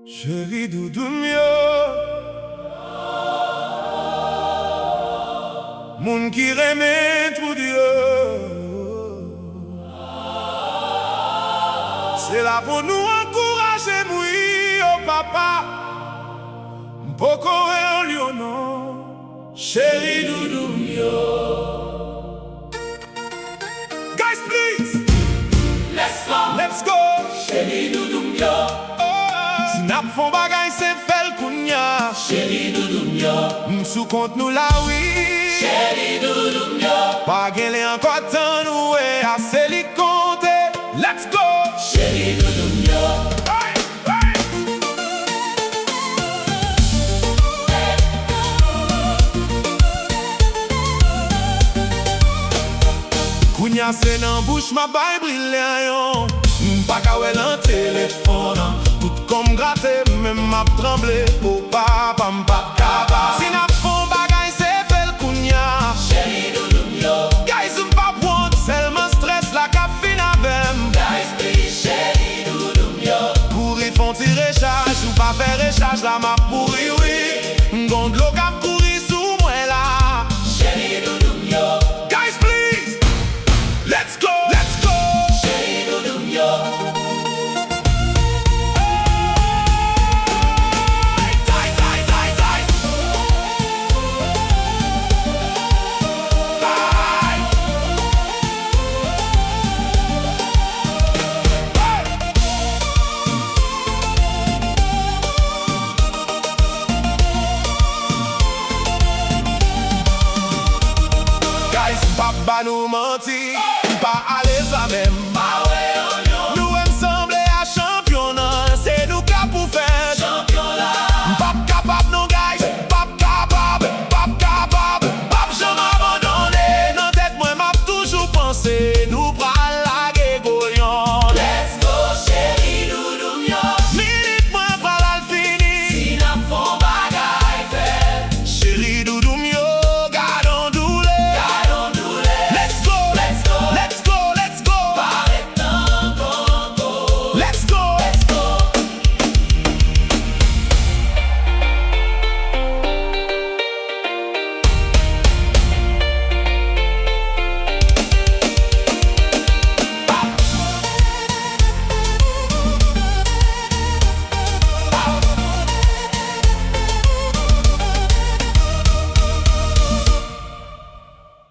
Chéri doudou mio, moun qui remet tout Dieu, c'est là pour nous encourager, oui, oh papa, Mpoko et Oliono, chéri doudou mio. Guys, please, let's go, Chéri doudou mio, Snap font bagay c'est fel kounya. chéri doudou mio, M'sou compte nous la oui. chéri doudou mio, Pas gen li encore temps nous et assez li compte. Let's go. chéri doudou mio. Hey, hey. Kounya c'est nan bouche ma bay briller yon. M'pa ka wè lan téléphone. Tout comme gratter même m'a tremblé. Oh papa m'pa kaba. Si n'a font bagay c'est fel kounya. Chéri doudou mio, Guys m'pa prendre seulement stress la ka fin avem. guys please, chéri doudou mio, Pour y font tirer charge ou pas faire recharge la m'a pourri oui. M'gon de l'eau ka pourri sous moi là. chéri doudou mio, Guys please, let's go, let's go. chéri doudou mio. Die, die, die, die. Bye. Guys, pas nous mentir, pas à l'aise la même.